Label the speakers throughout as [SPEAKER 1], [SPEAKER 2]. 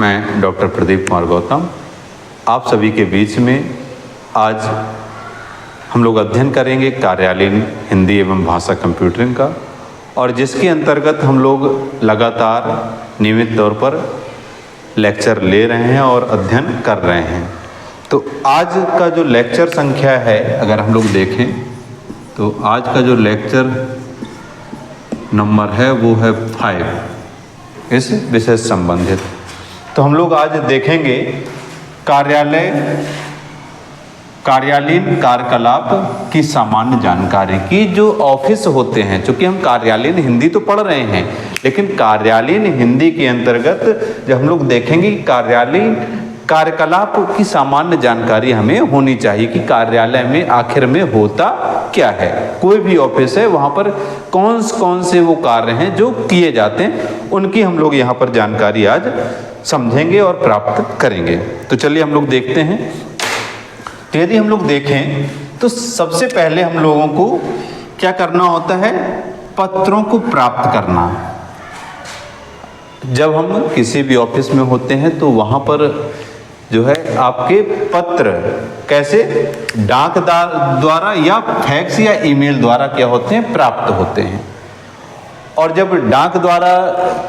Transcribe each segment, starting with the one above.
[SPEAKER 1] मैं डॉक्टर प्रदीप कुमार गौतम आप सभी के बीच में आज हम लोग अध्ययन करेंगे कार्यालयीन हिंदी एवं भाषा कंप्यूटरिंग का, और जिसके अंतर्गत हम लोग लगातार नियमित तौर पर लेक्चर ले रहे हैं और अध्ययन कर रहे हैं। तो आज का जो लेक्चर संख्या है, अगर हम लोग देखें तो आज का जो लेक्चर नंबर है वो है 5 इस विषय से संबंधित। तो हम लोग आज देखेंगे कार्यालयीन कार्यकलाप की सामान्य जानकारी की। जो ऑफिस होते हैं, चूंकि हम कार्यालयीन हिंदी तो पढ़ रहे हैं, लेकिन कार्यालयीन हिंदी के अंतर्गत जब हम लोग देखेंगे कार्यालयीन कार्यकलाप की सामान्य जानकारी हमें होनी चाहिए कि कार्यालय में आखिर में होता क्या है। कोई भी ऑफिस है, वहाँ पर कौन से वो कार्य हैं जो किए जाते हैं, उनकी हम लोग यहाँ पर जानकारी आज समझेंगे और प्राप्त करेंगे। तो चलिए हम लोग देखते हैं। तो यदि हम लोग देखें तो सबसे पहले हम लोगों को क्या करना होता है, पत्रों को प्राप्त करना। जब हम किसी भी ऑफिस में होते हैं तो वहाँ पर जो है आपके पत्र कैसे डाक द्वारा या फैक्स या ईमेल द्वारा क्या होते हैं, प्राप्त होते हैं। और जब डाक द्वारा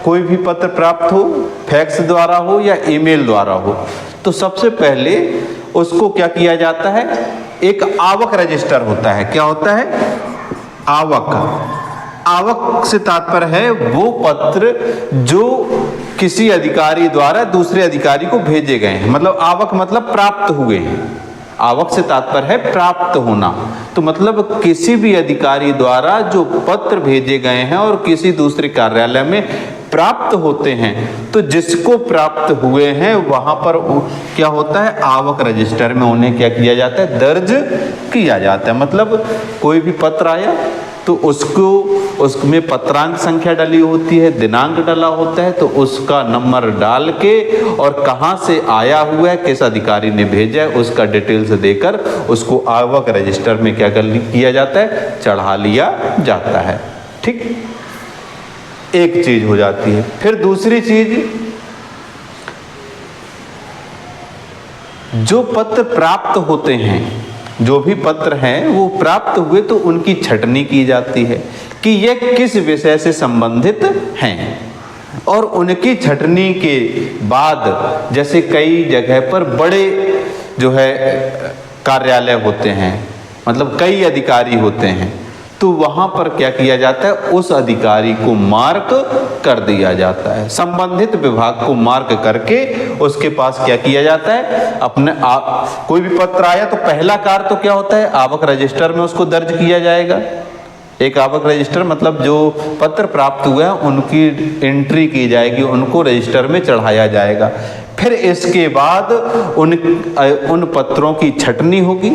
[SPEAKER 1] कोई भी पत्र प्राप्त हो, फैक्स द्वारा हो या ईमेल द्वारा हो, तो सबसे पहले उसको क्या किया जाता है, एक आवक रजिस्टर होता है। क्या होता है? आवक से तात्पर्य है वो पत्र जो किसी अधिकारी द्वारा दूसरे अधिकारी को भेजे गए हैं। मतलब आवक मतलब प्राप्त हुए हैं। आवक से तात्पर्य है प्राप्त होना। तो मतलब किसी भी अधिकारी द्वारा जो पत्र भेजे गए हैं और किसी दूसरे कार्यालय में प्राप्त होते हैं, तो जिसको प्राप्त हुए हैं वहां पर क्या होता है, आवक रजिस्टर में उन्हें क्या किया जाता है, दर्ज किया जाता है। मतलब कोई भी पत्र आया तो उसमें पत्रांक संख्या डली होती है, दिनांक डला होता है, तो उसका नंबर डाल के और कहाँ से आया हुआ है, किस अधिकारी ने भेजा है, उसका डिटेल्स देकर उसको आवक रजिस्टर में क्या किया जाता है, चढ़ा लिया जाता है। ठीक, एक चीज हो जाती है। फिर दूसरी चीज, जो पत्र प्राप्त होते हैं, जो भी पत्र हैं वो प्राप्त हुए तो उनकी छटनी की जाती है कि ये किस विषय से संबंधित हैं। और उनकी छटनी के बाद जैसे कई जगह पर बड़े जो है कार्यालय होते हैं, मतलब कई अधिकारी होते हैं, तो वहां पर क्या किया जाता है, उस अधिकारी को मार्क कर दिया जाता है। संबंधित विभाग को मार्क करके उसके पास क्या किया जाता है, अपने कोई भी पत्र आया तो पहला कार्य तो क्या होता है, आवक रजिस्टर में उसको दर्ज किया जाएगा। एक आवक रजिस्टर मतलब जो पत्र प्राप्त हुए हैं उनकी एंट्री की जाएगी, उनको रजिस्टर में चढ़ाया जाएगा। फिर इसके बाद उन पत्रों की छटनी होगी,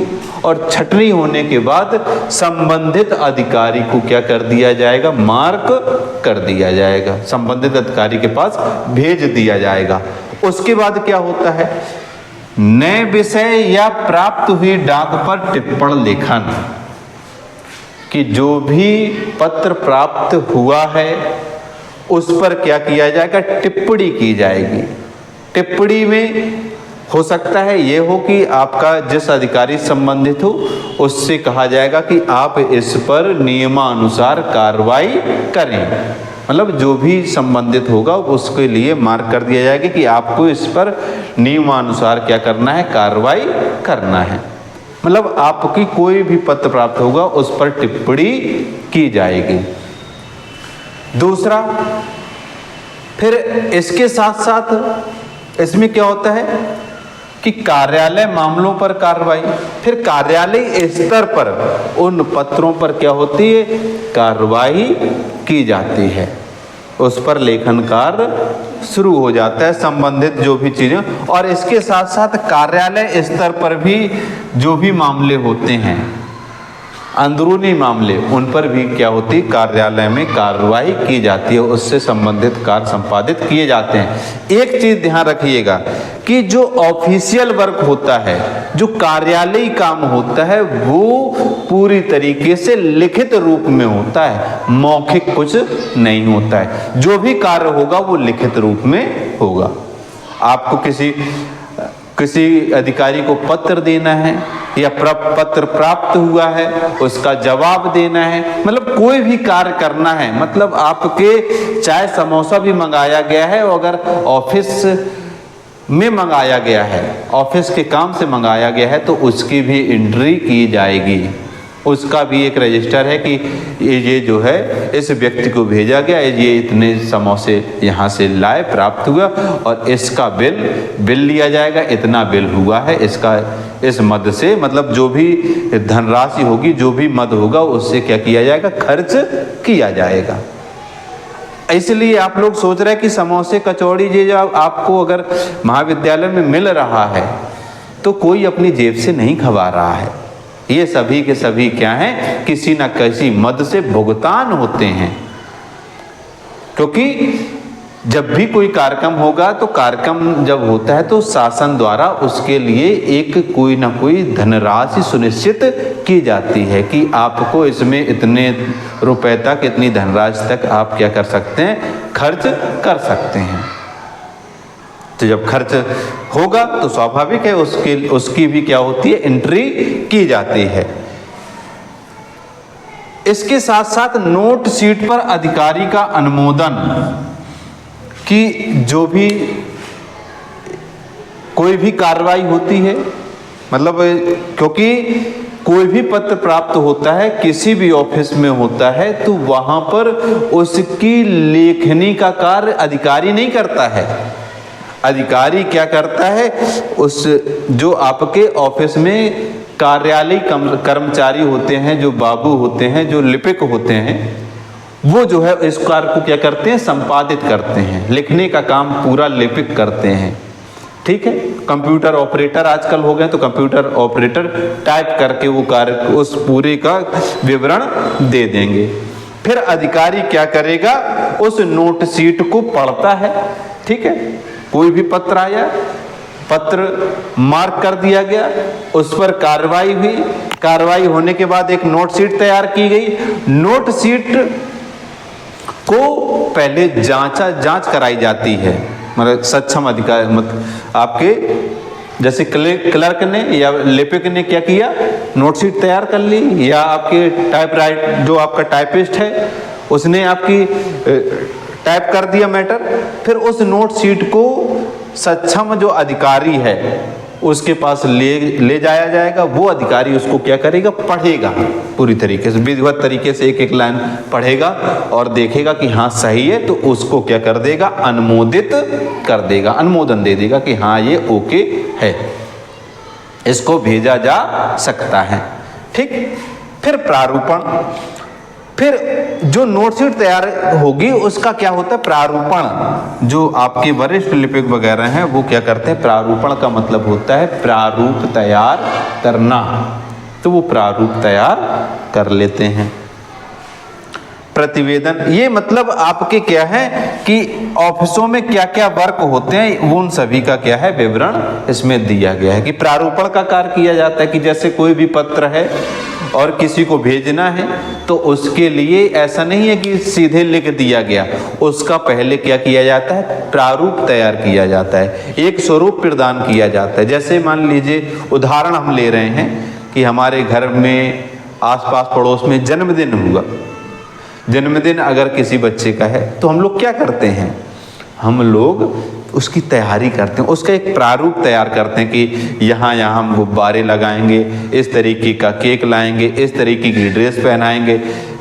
[SPEAKER 1] और छटनी होने के बाद संबंधित अधिकारी को क्या कर दिया जाएगा, मार्क कर दिया जाएगा, संबंधित अधिकारी के पास भेज दिया जाएगा। उसके बाद क्या होता है, नए विषय या प्राप्त हुई डाक पर टिप्पण लेखन, कि जो भी पत्र प्राप्त हुआ है उस पर क्या किया जाएगा, टिप्पणी की जाएगी। टिप्पणी में हो सकता है ये हो कि आपका जिस अधिकारी संबंधित हो उससे कहा जाएगा कि आप इस पर नियमानुसार कार्रवाई करें। मतलब जो भी संबंधित होगा उसके लिए मार्क कर दिया जाएगा कि आपको इस पर नियमानुसार क्या करना है, कार्रवाई करना है। मतलब आपकी कोई भी पत्र प्राप्त होगा उस पर टिप्पणी की जाएगी। दूसरा, फिर इसके साथ साथ इसमें क्या होता है कि कार्यालय मामलों पर कार्रवाई। फिर कार्यालय स्तर पर उन पत्रों पर क्या होती है, कार्रवाई की जाती है, उस पर लेखन कार्य शुरू हो जाता है, संबंधित जो भी चीजें। और इसके साथ साथ कार्यालय स्तर पर भी जो भी मामले होते हैं, अंदरूनी मामले, उन पर भी क्या होती है, कार्यालय में कार्रवाई की जाती है, उससे संबंधित कार्य संपादित किए जाते हैं। एक चीज ध्यान रखिएगा कि जो ऑफिशियल वर्क होता है, जो कार्यालयी काम होता है, वो पूरी तरीके से लिखित रूप में होता है, मौखिक कुछ नहीं होता है। जो भी कार्य होगा वो लिखित रूप में होगा। आपको किसी अधिकारी को पत्र देना है या पत्र प्राप्त हुआ है उसका जवाब देना है, मतलब कोई भी कार्य करना है, मतलब आपके चाय समोसा भी मंगाया गया है और अगर ऑफिस में मंगाया गया है, ऑफिस के काम से मंगाया गया है, तो उसकी भी एंट्री की जाएगी। उसका भी एक रजिस्टर है कि ये जो है इस व्यक्ति को भेजा गया, ये इतने समोसे यहाँ से लाए, प्राप्त हुआ और इसका बिल लिया जाएगा, इतना बिल हुआ है, इसका इस मद से, मतलब जो भी धनराशि होगी, जो भी मद होगा, उससे क्या किया जाएगा, खर्च किया जाएगा। इसलिए आप लोग सोच रहे हैं कि समोसे कचौड़ी ये जो आपको अगर महाविद्यालय में मिल रहा है तो कोई अपनी जेब से नहीं खवा रहा है, ये सभी के सभी क्या हैं, किसी न किसी मद से भुगतान होते हैं। क्योंकि जब भी कोई कार्यक्रम होगा तो कार्यक्रम जब होता है तो शासन द्वारा उसके लिए एक कोई ना कोई धनराशि सुनिश्चित की जाती है कि आपको इसमें इतने रुपए तक, इतनी धनराशि तक आप क्या कर सकते हैं, खर्च कर सकते हैं। तो जब खर्च होगा तो स्वाभाविक है उसकी भी क्या होती है, एंट्री की जाती है। इसके साथ साथ नोट शीट पर अधिकारी का अनुमोदन कि जो भी कोई भी कार्रवाई होती है, मतलब क्योंकि कोई भी पत्र प्राप्त होता है, किसी भी ऑफिस में होता है, तो वहां पर उसकी लेखनी का कार्य अधिकारी नहीं करता है। अधिकारी क्या करता है, उस जो आपके ऑफिस में कार्यालय कर्मचारी होते हैं, जो बाबू होते हैं, जो लिपिक होते हैं, वो जो है इस कार्य को क्या करते हैं, संपादित करते हैं, लिखने का काम पूरा लिपिक करते हैं। ठीक है, कंप्यूटर ऑपरेटर आजकल हो गए, तो कंप्यूटर ऑपरेटर टाइप करके वो कार्य उस पूरे का विवरण दे देंगे। फिर अधिकारी क्या करेगा, उस नोट शीट को पढ़ता है। ठीक है, कोई भी पत्र आया, पत्र मार्क कर दिया गया, उस पर कार्रवाई हुई, कार्रवाई होने के बाद एक नोट शीट तैयार की गई। नोट शीट को पहले जांच कराई जाती है, मतलब सक्षम अधिकारी, मतलब आपके जैसे क्लर्क ने या लिपिक ने क्या किया, नोट शीट तैयार कर ली, या आपके जो आपका टाइपिस्ट है उसने आपकी टाइप कर दिया मैटर। फिर उस नोट शीट को सक्षम जो अधिकारी है उसके पास ले जाया जाएगा। वो अधिकारी उसको क्या करेगा, पढ़ेगा, पूरी तरीके से विधिवत तरीके से एक एक लाइन पढ़ेगा और देखेगा कि हाँ सही है, तो उसको क्या कर देगा, अनुमोदित कर देगा, अनुमोदन दे देगा कि हाँ ये ओके है, इसको भेजा जा सकता है। ठीक, फिर प्रारूपण, फिर जो नोटशीट तैयार होगी उसका क्या होता है, प्रारूपण। जो आपके वरिष्ठ लिपिक वगैरह हैं वो क्या करते हैं, प्रारूपण का मतलब होता है प्रारूप तैयार करना, तो वो प्रारूप तैयार कर लेते हैं। प्रतिवेदन, ये मतलब आपके क्या है कि ऑफिसों में क्या क्या वर्क होते हैं, वो उन सभी का क्या है, विवरण इसमें दिया गया है। कि प्रारूपण का कार्य किया जाता है कि जैसे कोई भी पत्र है और किसी को भेजना है, तो उसके लिए ऐसा नहीं है कि सीधे लिख दिया गया, उसका पहले क्या किया जाता है, प्रारूप तैयार किया जाता है, एक स्वरूप प्रदान किया जाता है। जैसे मान लीजिए उदाहरण हम ले रहे हैं कि हमारे घर में आसपास पड़ोस में जन्मदिन हुआ, जन्मदिन अगर किसी बच्चे का है तो हम लोग क्या करते हैं, हम लोग उसकी तैयारी करते हैं, उसका एक प्रारूप तैयार करते हैं कि यहाँ हम गुब्बारे लगाएंगे, इस तरीके का केक लाएंगे, इस तरीके की ड्रेस पहनाएंगे,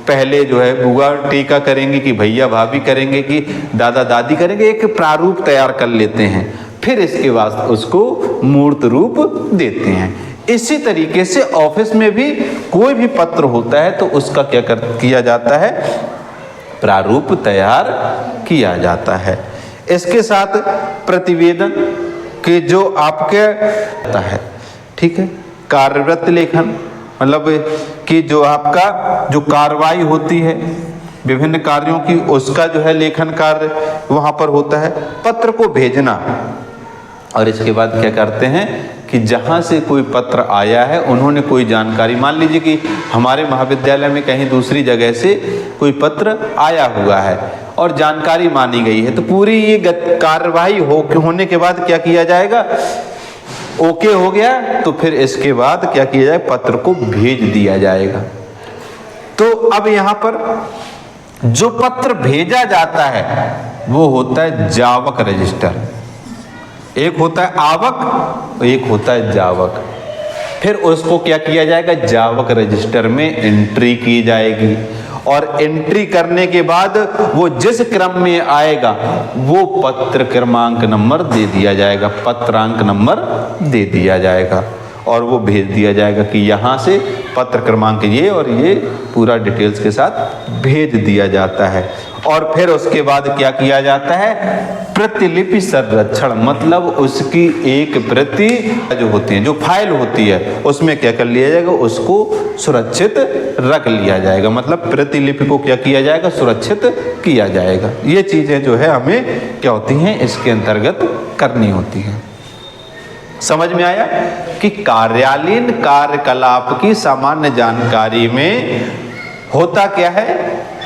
[SPEAKER 1] पहले जो है बुआ टीका करेंगे कि भैया भाभी करेंगे कि दादा दादी करेंगे, एक प्रारूप तैयार कर लेते हैं, फिर इसके बाद उसको मूर्त रूप देते हैं। इसी तरीके से ऑफिस में भी कोई भी पत्र होता है तो उसका क्या किया जाता है, प्रारूप तैयार किया जाता है। इसके साथ प्रतिवेदन के जो आपके है, ठीक है, कार्यवृत्त लेखन, मतलब कि जो आपका जो कार्रवाई होती है विभिन्न कार्यों की, उसका जो है लेखन कार्य वहाँ पर होता है। पत्र को भेजना, और इसके बाद क्या करते हैं कि जहाँ से कोई पत्र आया है उन्होंने कोई जानकारी, मान लीजिए कि हमारे महाविद्यालय में कहीं दूसरी जगह से कोई पत्र आया हुआ है और जानकारी मानी गई है, तो पूरी ये कार्रवाई होने के बाद क्या किया जाएगा, ओके हो गया तो फिर इसके बाद क्या किया जाए, पत्र को भेज दिया जाएगा। तो अब यहां पर जो पत्र भेजा जाता है वो होता है जावक रजिस्टर। एक होता है आवक, एक होता है जावक। फिर उसको क्या किया जाएगा, जावक रजिस्टर में एंट्री की जाएगी और एंट्री करने के बाद वो जिस क्रम में आएगा वो पत्र क्रमांक नंबर दे दिया जाएगा, पत्रांक नंबर दे दिया जाएगा और वो भेज दिया जाएगा कि यहाँ से पत्र क्रमांक ये और ये पूरा डिटेल्स के साथ भेज दिया जाता है। और फिर उसके बाद क्या किया जाता है, प्रतिलिपि संरक्षण, मतलब उसकी एक प्रति जो होती है, जो फाइल होती है उसमें क्या कर लिया जाएगा, उसको सुरक्षित रख लिया जाएगा, मतलब प्रतिलिपि को क्या किया जाएगा, सुरक्षित किया जाएगा। ये चीजें जो है हमें क्या होती हैं, इसके अंतर्गत करनी होती हैं। समझ में आया कि कार्यालयीन कार्यकलाप की सामान्य जानकारी में होता क्या है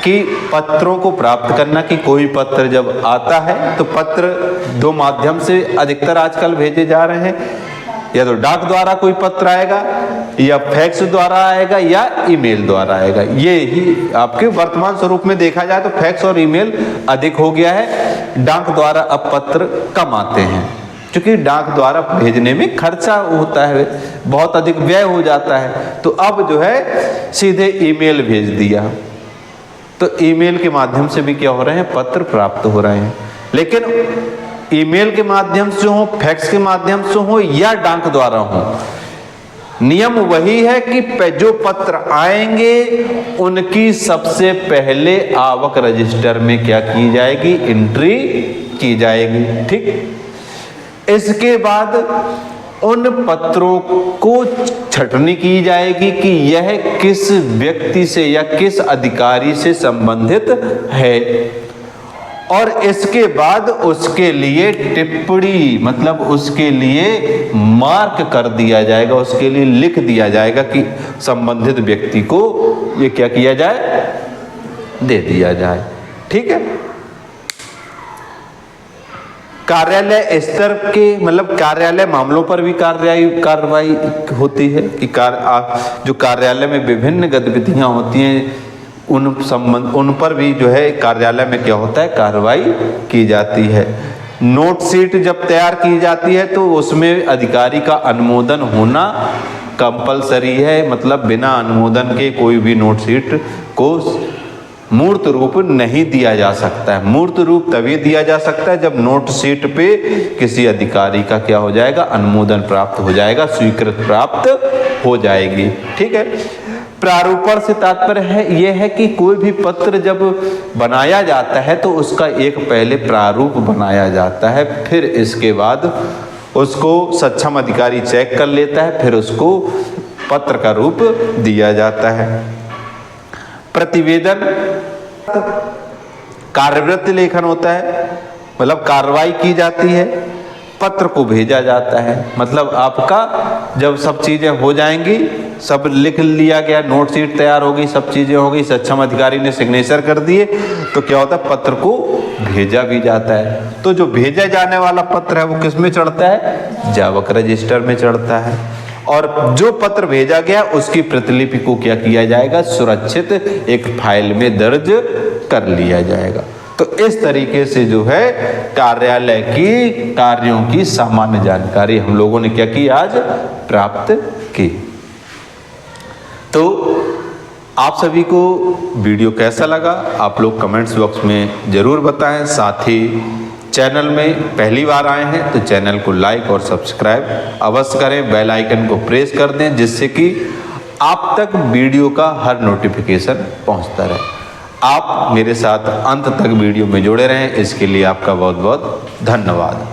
[SPEAKER 1] कि पत्रों को प्राप्त करना, कि कोई पत्र जब आता है तो पत्र दो माध्यम से अधिकतर आजकल भेजे जा रहे हैं, या तो डाक द्वारा कोई पत्र आएगा या फैक्स द्वारा आएगा या ईमेल द्वारा आएगा। ये ही आपके वर्तमान स्वरूप में देखा जाए तो फैक्स और ईमेल अधिक हो गया है, डाक द्वारा अब पत्र कम आते हैं, क्योंकि डाक द्वारा भेजने में खर्चा होता है, बहुत अधिक व्यय हो जाता है। तो अब जो है सीधे ईमेल भेज दिया, तो ईमेल के माध्यम से भी क्या हो रहे हैं, पत्र प्राप्त हो रहे हैं। लेकिन ईमेल के माध्यम से हो, फैक्स के माध्यम से हो या डाक द्वारा हो, नियम वही है कि जो पत्र आएंगे उनकी सबसे पहले आवक रजिस्टर में क्या की जाएगी, एंट्री की जाएगी। ठीक, इसके बाद उन पत्रों को छटनी की जाएगी कि यह किस व्यक्ति से या किस अधिकारी से संबंधित है, और इसके बाद उसके लिए टिप्पणी, मतलब उसके लिए मार्क कर दिया जाएगा, उसके लिए लिख दिया जाएगा कि संबंधित व्यक्ति को ये क्या किया जाए, दे दिया जाए। ठीक है, कार्यालय स्तर के, मतलब कार्यालय मामलों पर भी कार्रवाई होती है कि जो कार्यालय में विभिन्न गतिविधियां होती हैं उन पर भी जो है कार्यालय में क्या होता है, कार्रवाई की जाती है। नोट शीट जब तैयार की जाती है तो उसमें अधिकारी का अनुमोदन होना कंपलसरी है, मतलब बिना अनुमोदन के कोई भी नोट शीट को मूर्त रूप नहीं दिया जा सकता है। मूर्त रूप तभी दिया जा सकता है जब नोट शीट पे किसी अधिकारी का क्या हो जाएगा, अनुमोदन प्राप्त हो जाएगा, स्वीकृत प्राप्त हो जाएगी। ठीक है, प्रारूपण से तात्पर्य है यह है कि कोई भी पत्र जब बनाया जाता है तो उसका एक पहले प्रारूप बनाया जाता है, फिर इसके बाद उसको सक्षम अधिकारी चेक कर लेता है, फिर उसको पत्र का रूप दिया जाता है। प्रतिवेदन कार्यवृत्ति लेखन होता है, मतलब कार्रवाई की जाती है, पत्र को भेजा जाता है, मतलब आपका जब सब चीजें हो जाएंगी, सब लिख लिया गया, नोट शीट तैयार हो गई, सब चीजें हो गई, सक्षम अधिकारी ने सिग्नेचर कर दिए, तो क्या होता है, पत्र को भेजा भी जाता है। तो जो भेजा जाने वाला पत्र है वो किस में चढ़ता है, जावक रजिस्टर में चढ़ता है, और जो पत्र भेजा गया उसकी प्रतिलिपि को क्या किया जाएगा, सुरक्षित एक फाइल में दर्ज कर लिया जाएगा। तो इस तरीके से जो है कार्यालय की कार्यों की सामान्य जानकारी हम लोगों ने क्या की, आज प्राप्त की। तो आप सभी को वीडियो कैसा लगा आप लोग कमेंट्स बॉक्स में जरूर बताएं। साथ ही चैनल में पहली बार आए हैं तो चैनल को लाइक और सब्सक्राइब अवश्य करें, बेल आइकन को प्रेस कर दें जिससे कि आप तक वीडियो का हर नोटिफिकेशन पहुंचता रहे। आप मेरे साथ अंत तक वीडियो में जुड़े रहें, इसके लिए आपका बहुत बहुत धन्यवाद।